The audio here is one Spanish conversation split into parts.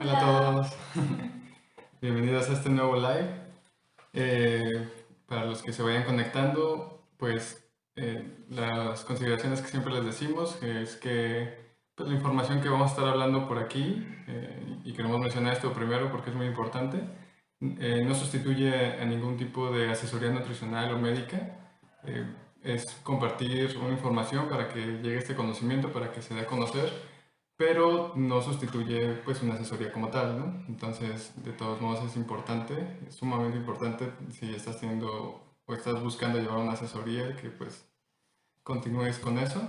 Hola a Hola. todos, bienvenidos a este nuevo live. Para los que se vayan conectando, pues las consideraciones que siempre les decimos es que pues, la información que vamos a estar hablando por aquí, y queremos mencionar esto primero porque es muy importante, no sustituye a ningún tipo de asesoría nutricional o médica. eh, es compartir una información para que llegue este conocimiento, para que se dé a conocer, pero no sustituye pues una asesoría como tal, ¿no? Entonces, de todos modos es importante, es sumamente importante si estás teniendo o estás buscando llevar una asesoría que pues continúes con eso.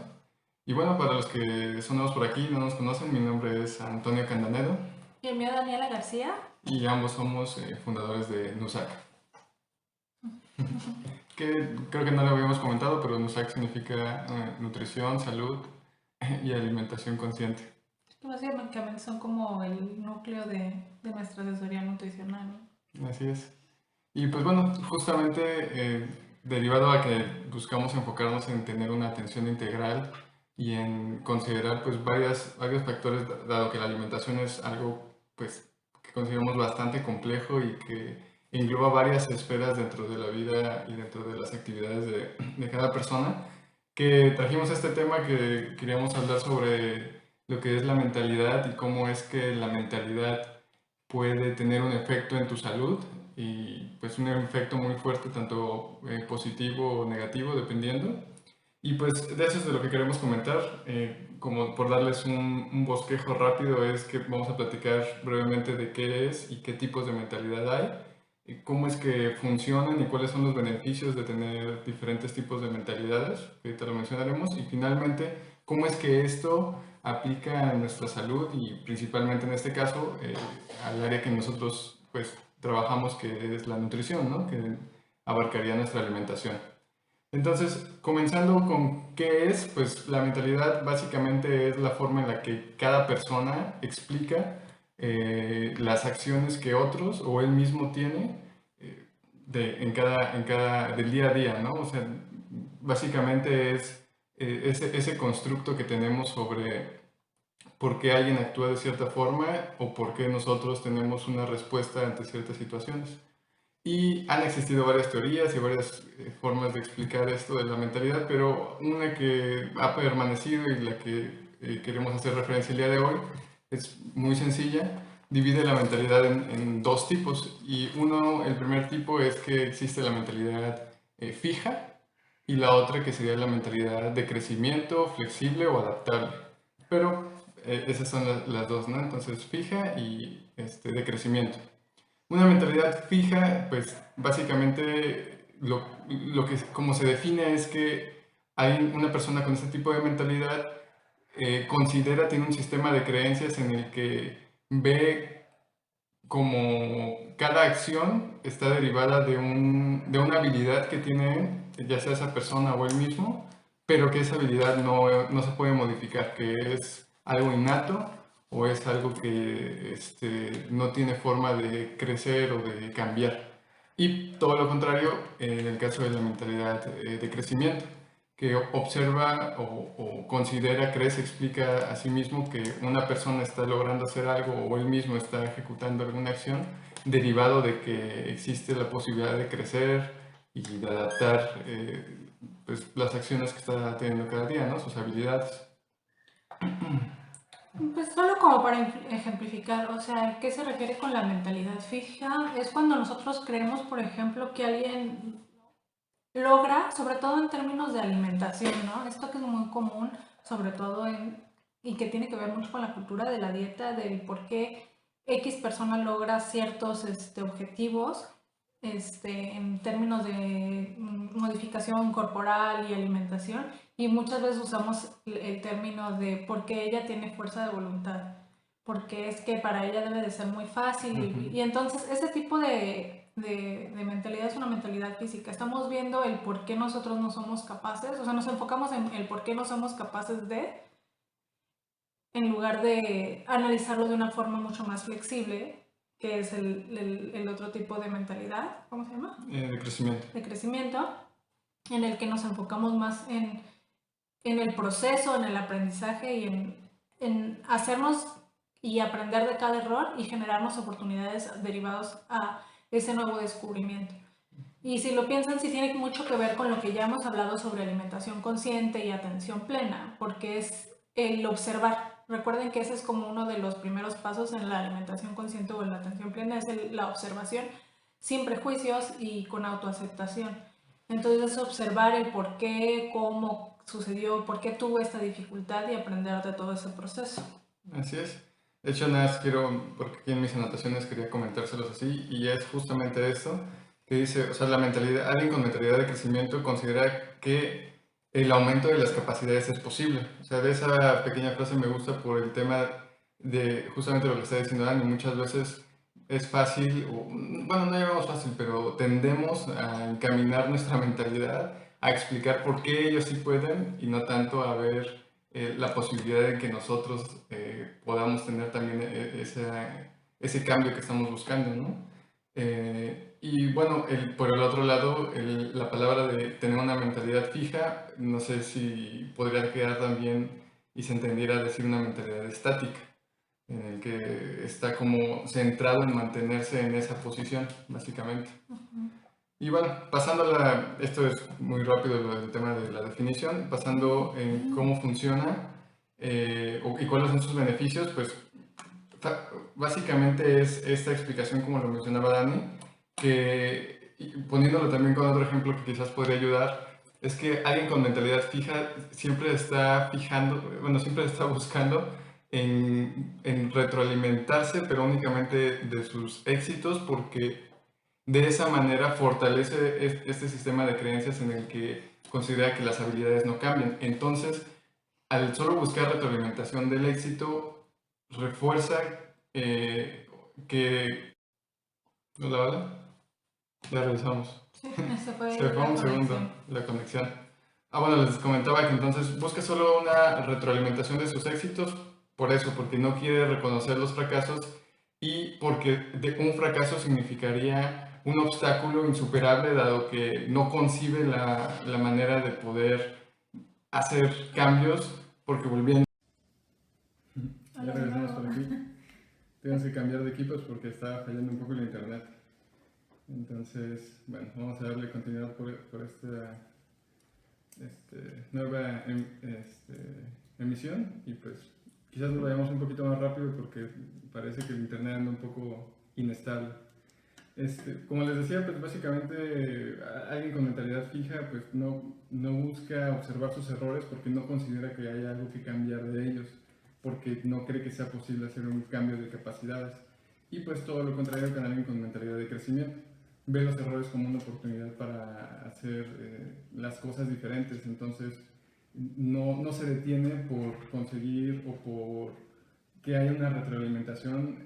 Y bueno, para los que son nuevos por aquí, no nos conocen, mi nombre es Antonio Candanedo Y el mío Daniela García. y ambos somos fundadores de NUSAC, que creo que no lo habíamos comentado, pero NUSAC significa nutrición, salud y alimentación consciente. Que básicamente son como el núcleo de nuestra asesoría nutricional, ¿no? Así es. Y pues bueno, justamente derivado a que buscamos enfocarnos en tener una atención integral y en considerar pues varios factores, dado que la alimentación es algo pues que consideramos bastante complejo y que engloba varias esferas dentro de la vida y dentro de las actividades de cada persona, que trajimos este tema que queríamos hablar sobre lo que es la mentalidad y cómo es que la mentalidad puede tener un efecto en tu salud y pues un efecto muy fuerte, tanto positivo o negativo, dependiendo. Y pues de eso es de lo que queremos comentar. Como por darles un bosquejo rápido, es que vamos a platicar brevemente de qué es y qué tipos de mentalidad hay, y cómo es que funcionan y cuáles son los beneficios de tener diferentes tipos de mentalidades, que ahorita lo mencionaremos, y finalmente cómo es que esto aplica a nuestra salud y principalmente en este caso al área que nosotros pues trabajamos, que es la nutrición, ¿no? Que abarcaría nuestra alimentación. Entonces, comenzando con qué es, pues la mentalidad básicamente es la forma en la que cada persona explica las acciones que otros o él mismo tiene del día a día, ¿no? O sea, básicamente es ese constructo que tenemos sobre por qué alguien actúa de cierta forma o por qué nosotros tenemos una respuesta ante ciertas situaciones. Y han existido varias teorías y varias formas de explicar esto de la mentalidad, pero una que ha permanecido y la que queremos hacer referencia el día de hoy es muy sencilla. Divide la mentalidad en dos tipos. Y el primer tipo es que existe la mentalidad fija y la otra que sería la mentalidad de crecimiento, flexible o adaptable. Pero esas son las dos, ¿no? Entonces fija y de crecimiento. Una mentalidad fija, pues básicamente lo que como se define es que hay una persona con este tipo de mentalidad tiene un sistema de creencias en el que ve como cada acción está derivada de una habilidad que tiene, ya sea esa persona o él mismo, pero que esa habilidad no se puede modificar, que es algo innato o es algo que no tiene forma de crecer o de cambiar. Y todo lo contrario en el caso de la mentalidad de crecimiento, que observa o considera, cree, se explica a sí mismo que una persona está logrando hacer algo o él mismo está ejecutando alguna acción derivado de que existe la posibilidad de crecer y de adaptar pues, las acciones que está teniendo cada día, ¿no? Sus habilidades. Pues solo como para ejemplificar, o sea, ¿qué se refiere con la mentalidad fija? Es cuando nosotros creemos, por ejemplo, que alguien logra, sobre todo en términos de alimentación, ¿no? Esto que es muy común, sobre todo y que tiene que ver mucho con la cultura de la dieta, del por qué X persona logra ciertos objetivos en términos de modificación corporal y alimentación, y muchas veces usamos el término de por qué ella tiene fuerza de voluntad, porque es que para ella debe de ser muy fácil, y entonces ese tipo de mentalidad es una mentalidad física. Estamos viendo el por qué nosotros no somos capaces, o sea, nos enfocamos en el por qué no somos capaces en lugar de analizarlo de una forma mucho más flexible, que es el otro tipo de mentalidad, ¿cómo se llama? De crecimiento. De crecimiento, en el que nos enfocamos más en el proceso, en el aprendizaje y en hacernos y aprender de cada error y generarnos oportunidades derivadas a ese nuevo descubrimiento. Y si lo piensan, sí tiene mucho que ver con lo que ya hemos hablado sobre alimentación consciente y atención plena, porque es el observar. Recuerden que ese es como uno de los primeros pasos en la alimentación consciente o en la atención plena, es la observación sin prejuicios y con autoaceptación. Entonces es observar el por qué, cómo sucedió, por qué tuvo esta dificultad y aprender de todo ese proceso. Así es. De hecho, nada más quiero, porque aquí en mis anotaciones quería comentárselos así, y es justamente esto que dice, o sea, la mentalidad, alguien con mentalidad de crecimiento considera que el aumento de las capacidades es posible. O sea, de esa pequeña frase me gusta por el tema de justamente lo que está diciendo Dani. Muchas veces es fácil, o, bueno, no llamamos fácil, pero tendemos a encaminar nuestra mentalidad a explicar por qué ellos sí pueden y no tanto a ver la posibilidad de que nosotros podamos tener también ese cambio que estamos buscando, ¿no? Y bueno, por el otro lado, la palabra de tener una mentalidad fija, no sé si podría quedar también y se entendiera decir una mentalidad estática, en el que está como centrado en mantenerse en esa posición, básicamente. Y bueno, pasando esto es muy rápido el tema de la definición, pasando en cómo funciona y cuáles son sus beneficios, pues básicamente es esta explicación, como lo mencionaba Dani, que poniéndolo también con otro ejemplo que quizás podría ayudar, es que alguien con mentalidad fija siempre está bueno, siempre está buscando en retroalimentarse, pero únicamente de sus éxitos, porque de esa manera fortalece este sistema de creencias en el que considera que las habilidades no cambian. Entonces, al solo buscar retroalimentación del éxito, refuerza que... ¿Hola, hola? Ya revisamos. Sí, se fue Se fue la un conexión. segundo la conexión. Ah, bueno, les comentaba que entonces busca solo una retroalimentación de sus éxitos, por eso, porque no quiere reconocer los fracasos y porque un fracaso significaría un obstáculo insuperable, dado que no concibe la manera de poder hacer cambios, porque volviendo... Ya regresamos por aquí. Tenemos que cambiar de equipos porque estaba fallando un poco el internet. Entonces, bueno, vamos a darle continuidad por esta nueva emisión y pues quizás nos vayamos un poquito más rápido porque parece que el internet anda un poco inestable. Como les decía, pues básicamente alguien con mentalidad fija pues no busca observar sus errores porque no considera que haya algo que cambiar de ellos, porque no cree que sea posible hacer un cambio de capacidades. Y pues todo lo contrario con alguien con mentalidad de crecimiento. Ve los errores como una oportunidad para hacer las cosas diferentes, entonces no se detiene por conseguir o por que haya una retroalimentación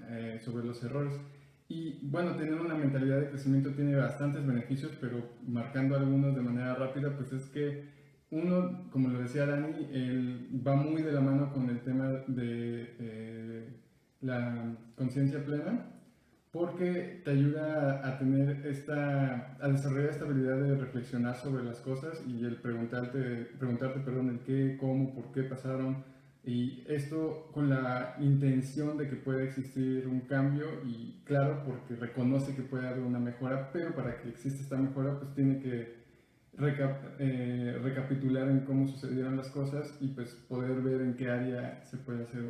sobre los errores. Y bueno, tener una mentalidad de crecimiento tiene bastantes beneficios, pero marcando algunos de manera rápida, pues es que uno, como lo decía Dani, va muy de la mano con el tema de la conciencia plena, porque te ayuda a tener a desarrollar esta habilidad de reflexionar sobre las cosas y el preguntarte, perdón, el qué, cómo, por qué pasaron, y esto con la intención de que pueda existir un cambio y claro, porque reconoce que puede haber una mejora, pero para que exista esta mejora, pues tiene que recapitular en cómo sucedieron las cosas y pues poder ver en qué área se puede hacer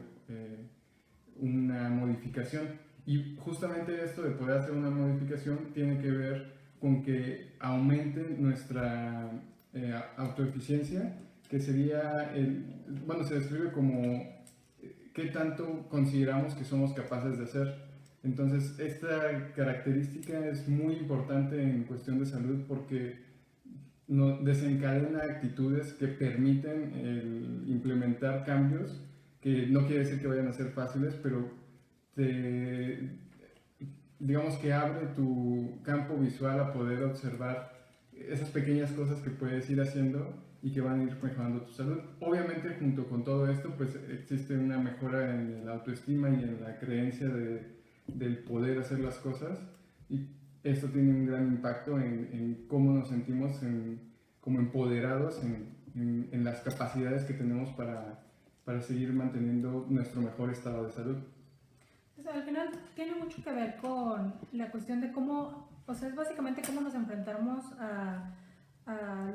una modificación. Y justamente esto de poder hacer una modificación tiene que ver con que aumente nuestra autoeficiencia, que sería, bueno, se describe como qué tanto consideramos que somos capaces de hacer. Entonces, esta característica es muy importante en cuestión de salud porque desencadena actitudes que permiten implementar cambios que no quiere decir que vayan a ser fáciles, pero digamos que abre tu campo visual a poder observar esas pequeñas cosas que puedes ir haciendo y que van a ir mejorando tu salud. Obviamente, junto con todo esto, pues existe una mejora en la autoestima y en la creencia del poder hacer las cosas, y esto tiene un gran impacto en cómo nos sentimos como empoderados en las capacidades que tenemos para seguir manteniendo nuestro mejor estado de salud. Pues, al final tiene mucho que ver con la cuestión de cómo, o sea, es básicamente cómo nos enfrentamos a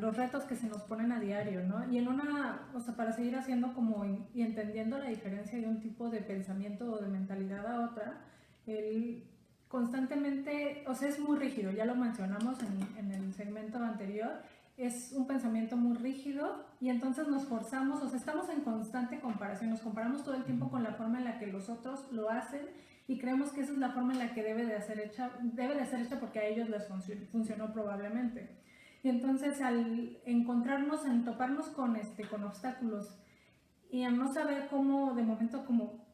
los retos que se nos ponen a diario, ¿no? Y en una, o sea, para seguir haciendo como y entendiendo la diferencia de un tipo de pensamiento o de mentalidad a otra, el constantemente, o sea, es muy rígido, ya lo mencionamos en el segmento anterior, es un pensamiento muy rígido y entonces nos forzamos, o sea, estamos en constante comparación, nos comparamos todo el tiempo con la forma en la que los otros lo hacen y creemos que esa es la forma en la que debe de ser hecha porque a ellos les funcionó probablemente. Y entonces al encontrarnos, en toparnos con obstáculos y al no saber cómo, de momento,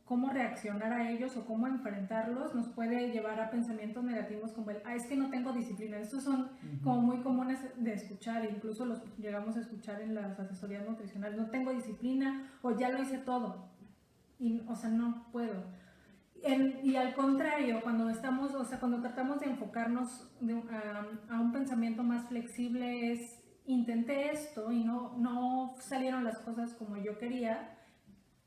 cómo reaccionar a ellos o cómo enfrentarlos, nos puede llevar a pensamientos negativos como el, es que no tengo disciplina. Estos son como muy comunes de escuchar, incluso los llegamos a escuchar en las asesorías nutricionales, no tengo disciplina o ya lo hice todo, y, o sea, no puedo. Y al contrario, cuando estamos, o sea, cuando tratamos de enfocarnos a un pensamiento más flexible es, intenté esto y no salieron las cosas como yo quería,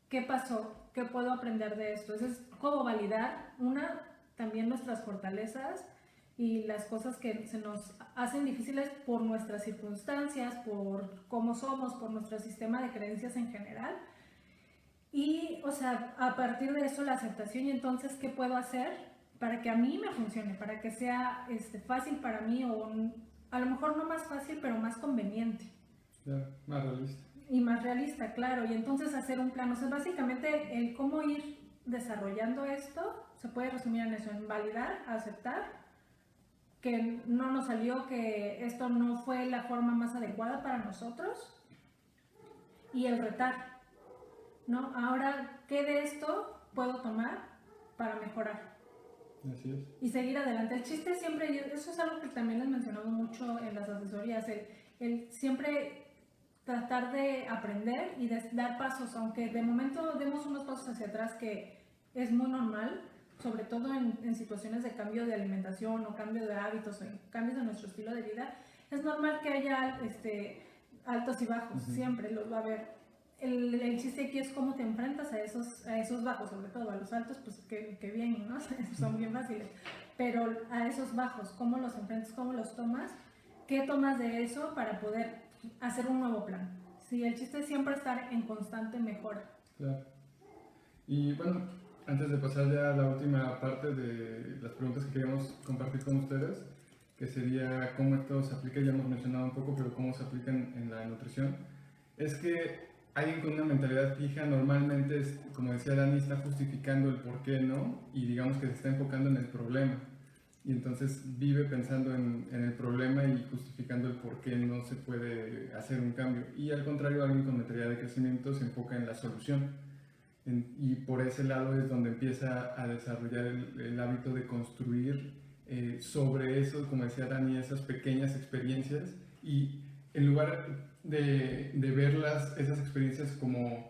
¿qué pasó? ¿Qué puedo aprender de esto? Eso es como validar, también nuestras fortalezas y las cosas que se nos hacen difíciles por nuestras circunstancias, por cómo somos, por nuestro sistema de creencias en general. Y, o sea, a partir de eso la aceptación y entonces, ¿qué puedo hacer para que a mí me funcione? Para que sea fácil para mí o a lo mejor no más fácil, pero más conveniente. Claro, más realista. Y más realista, claro. Y entonces hacer un plan. O sea, básicamente el cómo ir desarrollando esto se puede resumir en eso, en validar, aceptar que no nos salió, que esto no fue la forma más adecuada para nosotros y el retar. ¿No? Ahora, ¿qué de esto puedo tomar para mejorar? Así es. Y seguir adelante. El chiste siempre, eso es algo que también les mencionamos mucho en las asesorías, el siempre tratar de aprender y de dar pasos, aunque de momento demos unos pasos hacia atrás, que es muy normal, sobre todo en situaciones de cambio de alimentación o cambio de hábitos o cambios de nuestro estilo de vida, es normal que haya altos y bajos, siempre los va a haber. El chiste aquí es cómo te enfrentas a esos bajos, sobre todo a los altos, pues que bien, ¿no? Son bien fáciles, pero a esos bajos, cómo los enfrentas, cómo los tomas, qué tomas de eso para poder hacer un nuevo plan. Sí, el chiste es siempre estar en constante mejora. Claro. Y bueno, antes de pasar ya a la última parte de las preguntas que queríamos compartir con ustedes, que sería cómo esto se aplica, ya hemos mencionado un poco, pero cómo se aplica en la nutrición, es que alguien con una mentalidad fija normalmente, como decía Dani, está justificando el por qué no y digamos que se está enfocando en el problema. Y entonces vive pensando en el problema y justificando el por qué no se puede hacer un cambio. Y al contrario, alguien con mentalidad de crecimiento se enfoca en la solución. Y por ese lado es donde empieza a desarrollar el hábito de construir sobre eso, como decía Dani, esas pequeñas experiencias. Y en lugar de verlas, esas experiencias como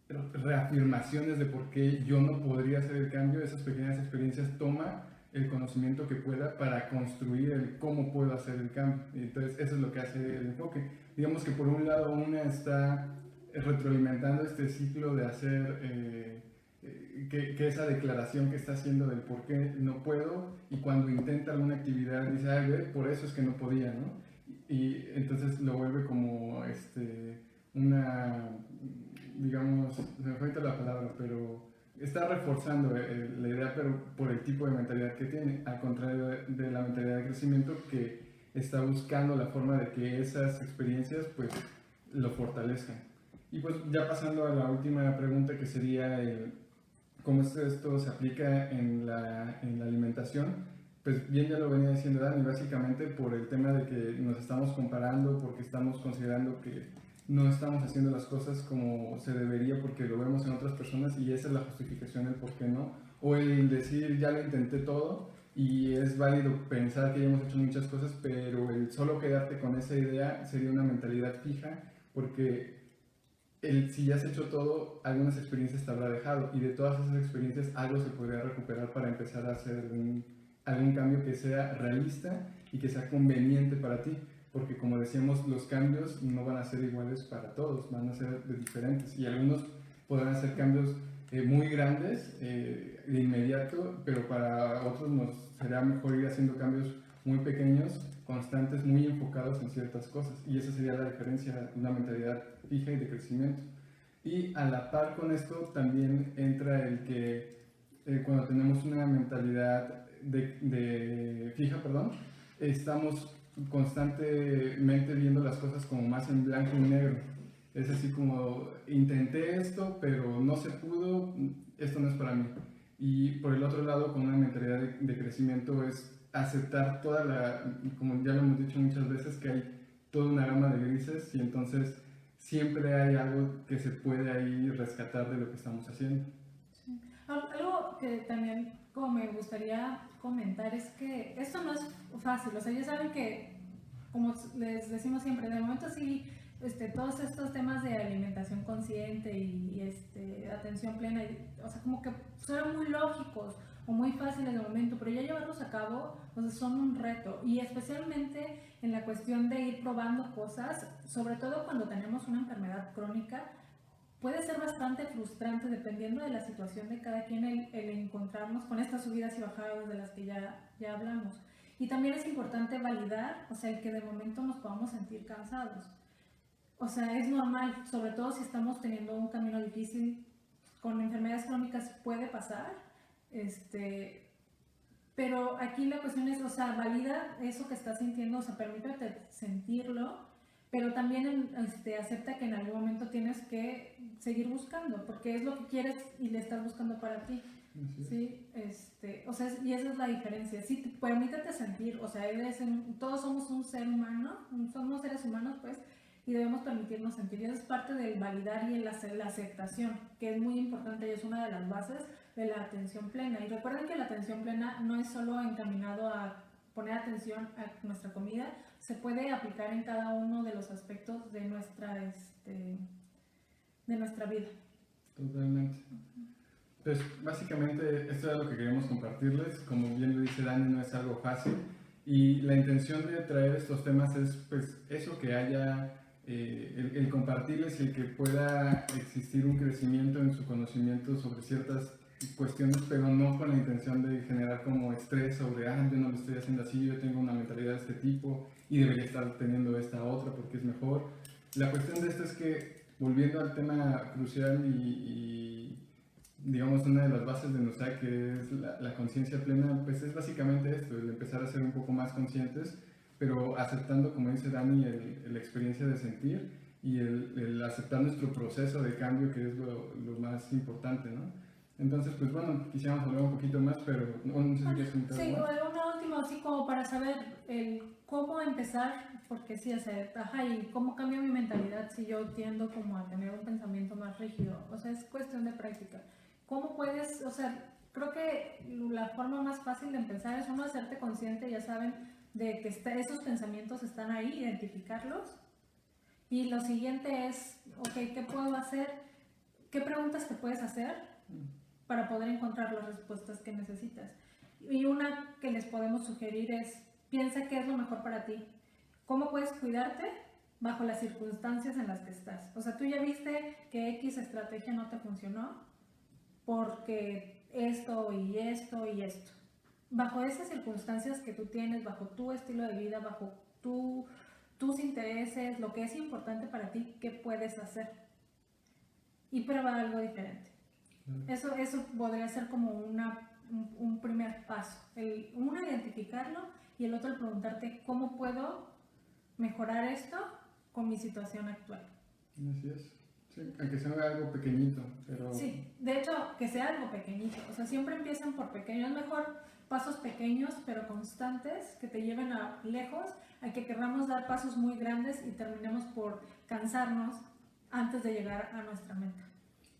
reafirmaciones de por qué yo no podría hacer el cambio, esas pequeñas experiencias toma el conocimiento que pueda para construir el cómo puedo hacer el cambio. Entonces eso es lo que hace el enfoque. Digamos que por un lado una está retroalimentando este ciclo de hacer que esa declaración que está haciendo del por qué no puedo y cuando intenta alguna actividad dice, ay, ve, por eso es que no podía, ¿no? Y entonces lo vuelve como una, digamos, se me falta la palabra, pero está reforzando la idea, pero por el tipo de mentalidad que tiene, al contrario de la mentalidad de crecimiento que está buscando la forma de que esas experiencias pues lo fortalezcan. Y pues ya pasando a la última pregunta que sería cómo esto se aplica en la alimentación, pues bien ya lo venía diciendo Dani, básicamente por el tema de que nos estamos comparando, porque estamos considerando que no estamos haciendo las cosas como se debería porque lo vemos en otras personas y esa es la justificación del por qué no, o el decir ya lo intenté todo y es válido pensar que ya hemos hecho muchas cosas, pero el solo quedarte con esa idea sería una mentalidad fija porque si ya has hecho todo, algunas experiencias te habrá dejado y de todas esas experiencias algo se podría recuperar para empezar a hacer algún cambio que sea realista y que sea conveniente para ti, porque como decíamos, los cambios no van a ser iguales para todos, van a ser diferentes y algunos podrán hacer cambios muy grandes de inmediato, pero para otros nos será mejor ir haciendo cambios muy pequeños, constantes, muy enfocados en ciertas cosas. Y esa sería la diferencia de una mentalidad fija y de crecimiento. Y a la par con esto también entra el que cuando tenemos una mentalidad fija, perdón, estamos constantemente viendo las cosas como más en blanco y negro. Es así como, intenté esto, pero no se pudo, esto no es para mí. Y por el otro lado, con una mentalidad de crecimiento es aceptar toda como ya lo hemos dicho muchas veces, que hay toda una gama de grises y entonces siempre hay algo que se puede ahí rescatar de lo que estamos haciendo. Sí. Algo que también como me gustaría comentar es que esto no es fácil, o sea, ya saben que, como les decimos siempre, de momento sí, todos estos temas de alimentación consciente y atención plena, o sea, como que son muy lógicos o muy fáciles de momento, pero ya llevarlos a cabo, o sea, son un reto, y especialmente en la cuestión de ir probando cosas, sobre todo cuando tenemos una enfermedad crónica. Puede ser bastante frustrante dependiendo de la situación de cada quien el encontrarnos con estas subidas y bajadas de las que ya hablamos. Y también es importante validar, o sea, el que de momento nos podamos sentir cansados. O sea, es normal, sobre todo si estamos teniendo un camino difícil, con enfermedades crónicas puede pasar, pero aquí la cuestión es, o sea, valida eso que estás sintiendo, o sea, permítete sentirlo, pero también acepta que en algún momento tienes que seguir buscando, porque es lo que quieres y le estás buscando para ti. Sí, o sea, y esa es la diferencia. Sí, permítete sentir, o sea, todos somos un ser humano, somos seres humanos, pues, y debemos permitirnos sentir. Y eso es parte del validar y la aceptación, que es muy importante y es una de las bases de la atención plena. Y recuerden que la atención plena no es solo encaminado a poner atención a nuestra comida, se puede aplicar en cada uno de los aspectos de nuestra vida. Totalmente. Pues básicamente esto es lo que queremos compartirles. Como bien lo dice Dani, no es algo fácil. Y la intención de traer estos temas es pues eso, que haya el compartirles y el que pueda existir un crecimiento en su conocimiento sobre ciertas cuestiones, pero no con la intención de generar como estrés sobre, yo no lo estoy haciendo así, yo tengo una mentalidad de este tipo y debería estar teniendo esta otra porque es mejor. La cuestión de esto es que, volviendo al tema crucial y digamos una de las bases de NUSAC, que es la conciencia plena, pues es básicamente esto, el empezar a ser un poco más conscientes, pero aceptando, como dice Dani, la experiencia de sentir y el aceptar nuestro proceso de cambio, que es lo más importante, ¿no? Entonces, pues bueno, quisiéramos hablar un poquito más, pero no sé si quieres comentar Sí, más. una última, así como para saber cómo empezar, porque sí, o sea, y cómo cambia mi mentalidad si yo tiendo como a tener un pensamiento más rígido. O sea, es cuestión de práctica. ¿Cómo puedes, o sea, creo que la forma más fácil de empezar es uno hacerte consciente, ya saben, de que esos pensamientos están ahí, identificarlos. Y lo siguiente es, ok, ¿qué puedo hacer? ¿Qué preguntas te puedes hacer para poder encontrar las respuestas que necesitas? Y una que les podemos sugerir es, piensa qué es lo mejor para ti. ¿Cómo puedes cuidarte bajo las circunstancias en las que estás? O sea, tú ya viste que X estrategia no te funcionó porque esto y esto y esto. Bajo esas circunstancias que tú tienes, bajo tu estilo de vida, bajo tus intereses, lo que es importante para ti, ¿qué puedes hacer? Y probar algo diferente. Eso podría ser como un primer paso. Uno, identificarlo, y el otro, el preguntarte cómo puedo mejorar esto con mi situación actual. Así es. Sí, aunque sea algo pequeñito, pero... Sí, de hecho, que sea algo pequeñito. O sea, siempre empiezan por pequeños. Es mejor pasos pequeños, pero constantes, que te lleven a lejos, a que queramos dar pasos muy grandes y terminemos por cansarnos antes de llegar a nuestra meta.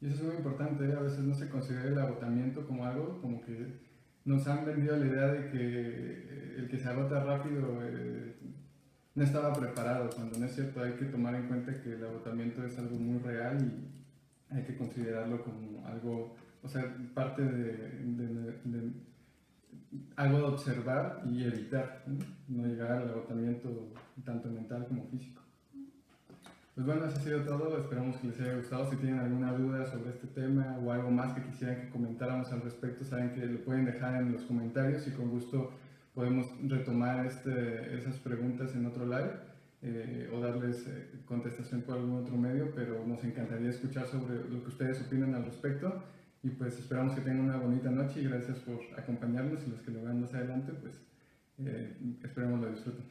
Y eso es muy importante, a veces no se considera el agotamiento como algo, como que nos han vendido la idea de que el que se agota rápido no estaba preparado, cuando no es cierto. Hay que tomar en cuenta que el agotamiento es algo muy real y hay que considerarlo como algo, o sea, parte de algo de observar y evitar, ¿no? No llegar al agotamiento tanto mental como físico. Pues bueno, eso ha sido todo. Esperamos que les haya gustado. Si tienen alguna duda sobre este tema o algo más que quisieran que comentáramos al respecto, saben que lo pueden dejar en los comentarios y con gusto podemos retomar esas preguntas en otro live o darles contestación por algún otro medio, pero nos encantaría escuchar sobre lo que ustedes opinan al respecto. Y pues esperamos que tengan una bonita noche y gracias por acompañarnos y los que lo vean más adelante, pues esperemos lo disfruten.